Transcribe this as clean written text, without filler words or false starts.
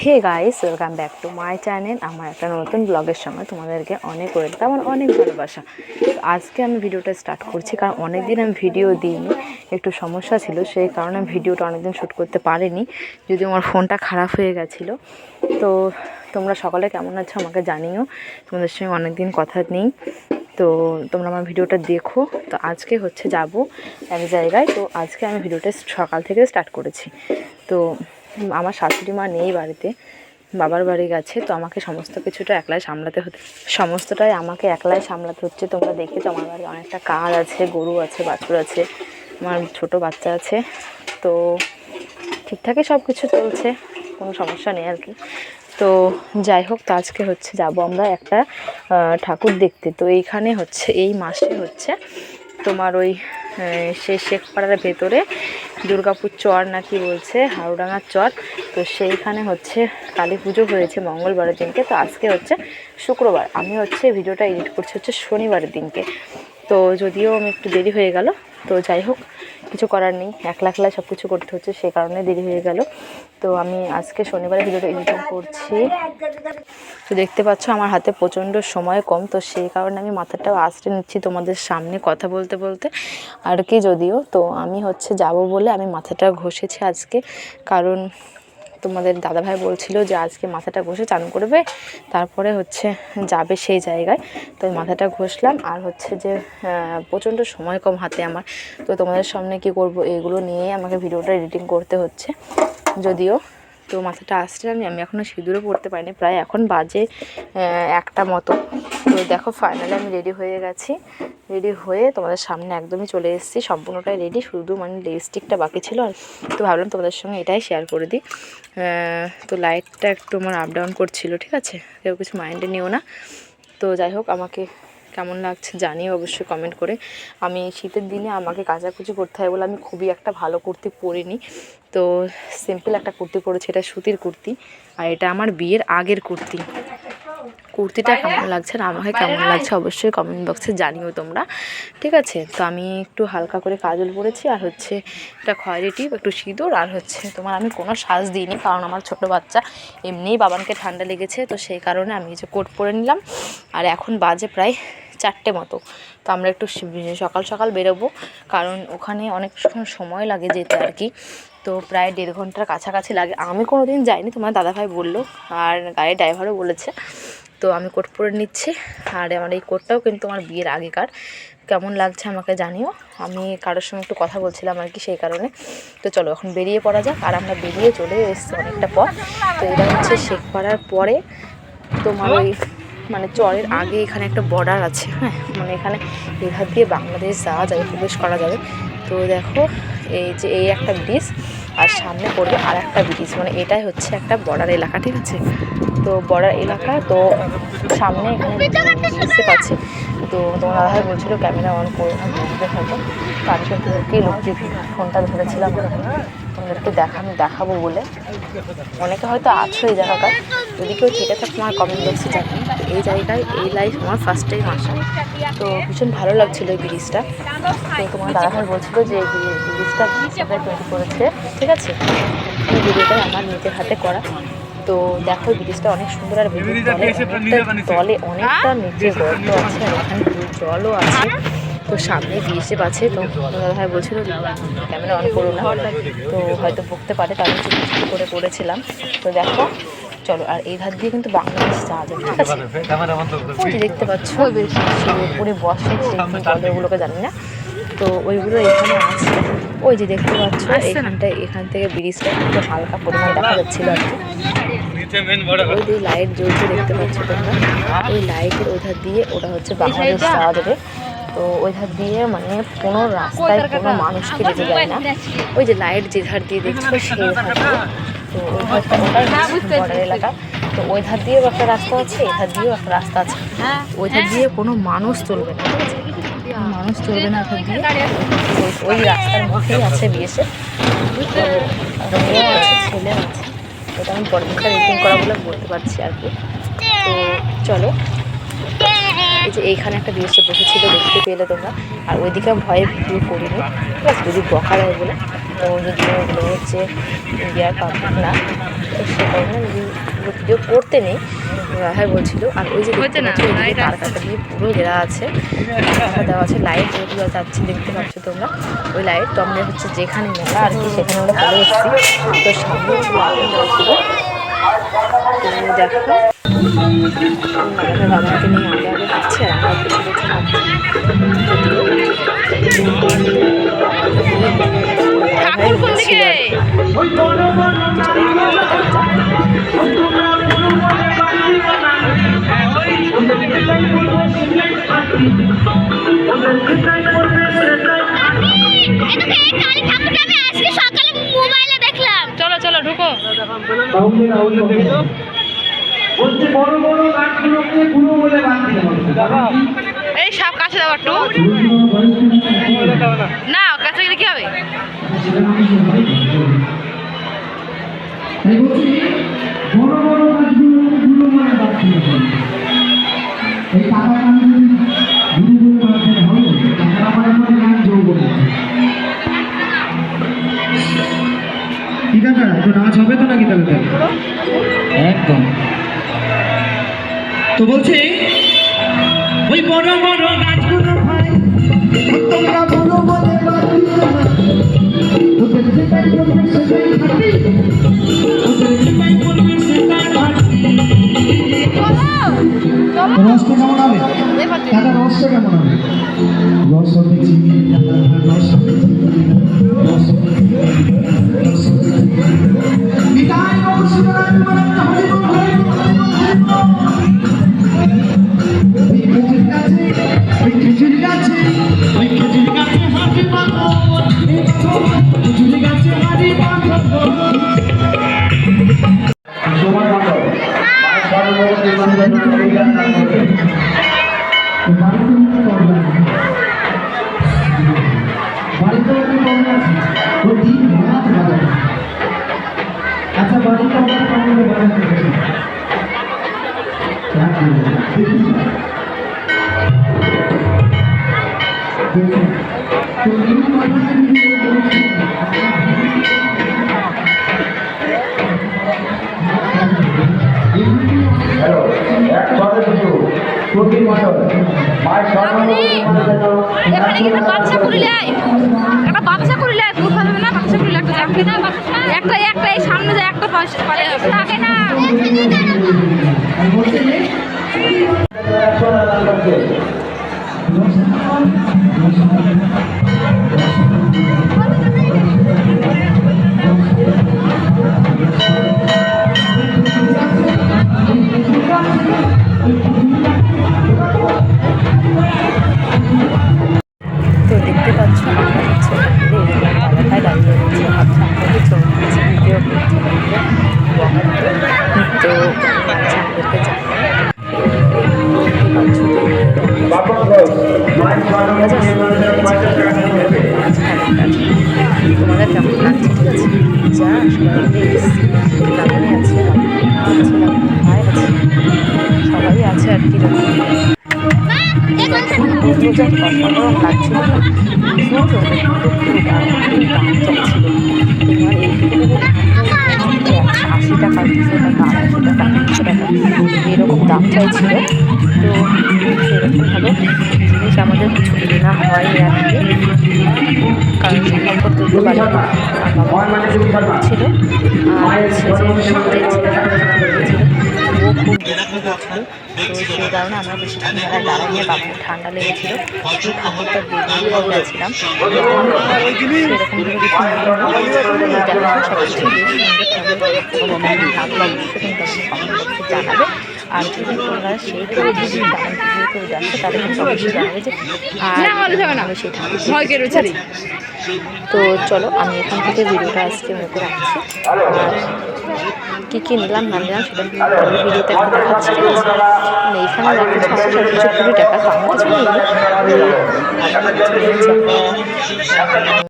Hey guys, welcome back to my channel. আমার একটা নতুন ব্লগের সঙ্গে তোমাদেরকে অনেক ওয়েলকাম, অনেক ভালোবাসা। আজকে আমি ভিডিওটা স্টার্ট করছি কারণ অনেকদিন আমি ভিডিও দিইনি, একটু সমস্যা ছিল, সেই কারণে আমি ভিডিওটা অনেকদিন শ্যুট করতে পারিনি, যদিও আমার ফোনটা খারাপ হয়ে গেছিলো। তো তোমরা সকালে কেমন আছো আমাকে জানিও, তোমাদের সঙ্গে অনেকদিন কথা নেই। তো তোমরা আমার ভিডিওটা দেখো। তো আজকে হচ্ছে যাব এক জায়গায়, তো আজকে আমি ভিডিওটা সকাল থেকে স্টার্ট করেছি। তো আমার শাশুড়ি মা নেই বাড়িতে, বাবার বাড়ি গেছে, তো আমাকে সমস্ত কিছুটা একলাই সামলাতে হচ্ছে, সমস্তটাই আমাকে একলাই সামলাতে হচ্ছে। তোমরা দেখেছো আমার বাড়ি অনেকটা কাজ আছে, গরু আছে, বাছুর আছে, আমার ছোট বাচ্চা আছে। তো ঠিকঠাকই সব কিছু চলছে, কোনো সমস্যা নেই আর কি। তো যাই হোক, তো আজকে হচ্ছে যাব আমরা একটা ঠাকুর দেখতে। তো এইখানে হচ্ছে এই মাসে হচ্ছে তোমার ওই সেই শেখপাড়ার ভেতরে দুর্গাপুর চর নাকি বলছে, হাওড়াঙ্গার চর। তো সেইখানে হচ্ছে কালী পুজো হয়েছে মঙ্গলবারের দিনকে। তো আজকে হচ্ছে শুক্রবার, আমি হচ্ছে ভিডিওটা এডিট করছি হচ্ছে শনিবারের দিনকে। তো যদিও আমি একটু দেরি হয়ে গেল, তো যাই হোক, কিছু করার নেই, একলা একলাই সব কিছু করতে হচ্ছে, সে কারণে দেরি হয়ে গেল। তো আমি আজকে শনিবারে ভিডিওটা এডিটিং করছি। তো দেখতে পাচ্ছ আমার হাতে প্রচণ্ড সময় কম, তো সেই কারণে আমি মাথাটাও আঁচড়ে নিচ্ছি তোমাদের সামনে কথা বলতে বলতে আর কি। যদিও তো আমি হচ্ছে যাব বলে আমি মাথাটা ঘষেছি আজকে, কারণ তোমাদের দাদাভাই বলছিল যে আজকে মাথাটা ঘষে চান করবে, তারপরে হচ্ছে যাবে সেই জায়গায়। তো আমি মাথাটা ঘষলাম, আর হচ্ছে যে প্রচণ্ড সময় কম হাতে আমার। তো তোমাদের সামনে কি করব, এগুলো নিয়ে আমাকে ভিডিওটা এডিটিং করতে হচ্ছে। যদিও তো মাথাটা আসছে, আমি এখনও সিঁদুরও পড়তে পারিনি, প্রায় এখন বাজে 1টা মতো। তো দেখো ফাইনালি আমি রেডি হয়ে গেছি, রেডি হয়ে তোমাদের সামনে একদমই চলে এসেছি, সম্পূর্ণটাই রেডি, শুধু মানে লিপস্টিকটা বাকি ছিল। আর তো ভাবলাম তোমাদের সঙ্গে এটাই শেয়ার করে দিই। তো লাইটটা একটু আমার আপ ডাউন করছিল, ঠিক আছে, কেউ কিছু মাইন্ডে নিও না। তো যাই হোক, আমাকে কেমন লাগছে জানিও অবশ্যই কমেন্ট করে। আমি শীতের দিনে আমাকে কাচাকুচি করতে হয় বলে আমি খুবই একটা ভালো কুর্তি পরিনি, তো সিম্পল একটা কুর্তি পরেছি, এটা সুতির কুর্তি, আর এটা আমার বিয়ের আগের কুর্তি। কুর্তিটা কেমন লাগছে আর আমাকে কেমন লাগছে অবশ্যই কমেন্ট বক্সে জানিও তোমরা, ঠিক আছে। তো আমি একটু হালকা করে কাজল পরেছি, আর হচ্ছে একটা খয়েরি টিপ, একটু সিঁদুর, আর হচ্ছে তোমার আমি কোনো সাজ দিইনি, কারণ আমার ছোট বাচ্চা, এমনিই বাবানকে ঠান্ডা লেগেছে, তো সেই কারণে আমি যে কোট পরে নিলাম। আর এখন বাজে প্রায় 4টে মতো। তো আমরা একটু সকাল সকাল বেরোবো, কারণ ওখানে অনেক সময় লাগে যেতে আর কি। তো প্রায় 1.5 ঘন্টার কাছাকাছি লাগে। আমি কোনো দিন যাইনি, তোমার দাদাভাই বললো, আর গাড়ির ড্রাইভারও বলেছে। তো আমি কোট পরে নিচ্ছি, আর আমার এই কোটটাও কিন্তু আমার বিয়ের আগেকার। কেমন লাগছে আমাকে জানিও, আমি কারোর সঙ্গে একটু কথা বলছিলাম আর কি, সেই কারণে। তো চলো এখন বেরিয়ে পড়া যাক। আর আমরা বেরিয়ে চলে এসেছি অনেকটা পথ। তো এটা হচ্ছে শেখপাড়ার পরে তোমার ওই মানে চরের আগে এখানে একটা বর্ডার আছে, হ্যাঁ, মানে এখানে এধার দিয়ে বাংলাদেশ যাওয়া যাবে, প্রবেশ করা যাবে। তো দেখো এই যে এই একটা ব্রিজ, আর সামনে পড়বে আর একটা ব্রিজ, মানে এটাই হচ্ছে একটা বর্ডার এলাকা, ঠিক আছে। তো বর্ডার এলাকা, তো সামনে এখানে বিএসএফ আছে। তো তোমার দাদাভাই বলছিল ক্যামেরা অন করো না, বুঝতে থাকো। তো আমি কিন্তু লুকিয়ে ফোনটা ধরেছিলাম তোমাদেরকে দেখাবো বলে। অনেকে হয়তো আছো এই জায়গাটায়, যদি কেউ থেকে থাকে আমার কমেন্ট বক্সে জানি। এই জায়গায় এই লাইফ আমার ফার্স্ট টাইম আসা, তো ভীষণ ভালো লাগছিলো এই ব্রিজটা। তো তোমার দাদাভাই বলছিলো যে এই ব্রিজটা তৈরি করেছে, ঠিক আছে। এই ভিডিওটা আমার নিজের হাতে করা। তো দেখো ব্রিজটা অনেক সুন্দর, আর ব্রিজের তলে অনেকটা নিচে গর্ত আছে, আর এখানে জলও আছে। তো সামনে বিএসএফ আছে। তো দাদাভাই বলছিল ক্যামেরা অন করো না, তো হয়তো বকতে পারে, তার জন্য চুপ করে করেছিলাম। তো দেখো চলো, আর এই ধার দিয়ে কিন্তু বাংলাদেশ যাওয়া যাবে, ঠিক আছে। ওই যে দেখতে পাচ্ছ পুরো বসে, সেই ওগুলোকে জানি না, তো ওইগুলো এখানে আছে। ওই যে দেখতে পাচ্ছ এইখানটায়, এখান থেকে ব্রিজটা একটু হালকা পরিমাণ দেখা যাচ্ছিল আর কি। ওই যে লাইট জ্বলছে দেখতে পাচ্ছ তোমরা, ওই লাইটের ওই ধার দিয়ে ওটা হচ্ছে বাংলাদেশ যাওয়া যাবে। তো ওই ধার দিয়ে মানে কোনো রাস্তায় কোনো মানুষকে যেতে যায় না, ওই যে লাইট যে ধার দিয়ে দেখছো সেই ধার দিয়ে। তো ওই ধারটা ওটাই বর্ডার এলাকা। তো ওই ধার দিয়েও একটা রাস্তা আছে, এই ধার দিয়েও একটা রাস্তা আছে। ওই ধার দিয়ে কোনো মানুষ চলবে না, ঠিক আছে, মানুষ চলবে না ওই ধার দিয়ে। ওই রাস্তার মধ্যেই আছে বিএসএফ, তো মেয়েও আছে, ছেলে আছে। এটা আমি পরের দিনটা রিটিং করা বলে বলতে পারছি আর কি। তো চলো, এই যে এইখানে একটা বিএসএফ বসেছিল, দেখতে পেলে তোমরা। আর ওইদিকে আমি ভয়ে ভিডিও করিনি, ঠিক আছে, যদি বকা দেয় বলে। তো যদি ওগুলো হচ্ছে ইন্ডিয়ার পাবলিক না, তো সে কারণে যদি ভিডিও করতে নেই, দাদাভাই বলছিল। আর ওই যে তার কাটা দিয়ে পুরো ঘেরা আছে, দেওয়া আছে, লাইট যেগুলো যাচ্ছে দেখতে পাচ্ছ তোমরা, ওই লাইট। তো আমরা হচ্ছে যেখানে মেলা আর কি সেখানে আমরা চলে এসেছি। তো সামনে ছিল, তো দেখো দাদাকে নিয়ে আগে আগে হাঁটছে আর আমরা কিছু কিছু হাঁটছি। চলো চলো ঢুকো। এই সব কাছে দাও একটু, না কাছে গেলে কি হবে? ঠিক আছে, তো নাচ হবে তো নাকি তাহলে? একদম। তো বলছি ওই বড় বড় গাছগুলো ভাই তোমরা বড় বলে রসটা কেমন হবে? দাদা রসটা কেমন হবে? রস হবে চিনি, রস হবে আচ্ছা বাড়িতে একটা এই সামনে যায় একটা থাকে না। তো দেখতে পাচ্ছ আমরা হচ্ছে দাদাভাই দাঁড়িয়ে রয়েছে, ভাবছি আমাদের ছবি দিচ্ছে, ভিডিও করছে, তো আমাদেরকে তোমাদের কেমন লাগছে? ঠিক আছে, যা সবাই আছে, ভাই আছে, সবাই আছে আর কি। অসাধারণ লাগছিল, তোমার 80 টাকা 200 টাকা 250 টাকা 300 টাকা এরকম দাম চাইছিল। তো সেরকমভাবে জিনিস আমাদের কিছু কেনা হয়নি আর কি, কারণ সংকল্প তুলতে পারি ছিল। আর হচ্ছে যে ছিল ও খুব বিরক্ত করছিল, তো সেই কারণে আমরা বেশিক্ষণ মেলায় দাঁড়াইনি, বাবার ঠান্ডা লেগেছিল, একটু ঠাকুরটা বেরিয়ে গেছিলাম। সেরকমভাবে কিছু দেখো সব কিছু বেশ সুন্দর থাকবে, অবশ্যই কিন্তু জানাবে। আর যদি তোমরা সেই ঠাকুর যদি তেমন ভিডিও করে দেখো তাহলে কিন্তু অবশ্যই জানাবে যে আর সেই ঠাকুর। তো চলো আমি এখান থেকে ভিডিওটা আজকে মতো রাখছি, আর কী কী নিলাম না নিলাম সেটা ভিডিওতে একটা দেখাচ্ছি। ঠিক আছে, মানে এখানে যা কিছু আছে সব কিছু 20 টাকা, তো আমি কিছু নিইনি।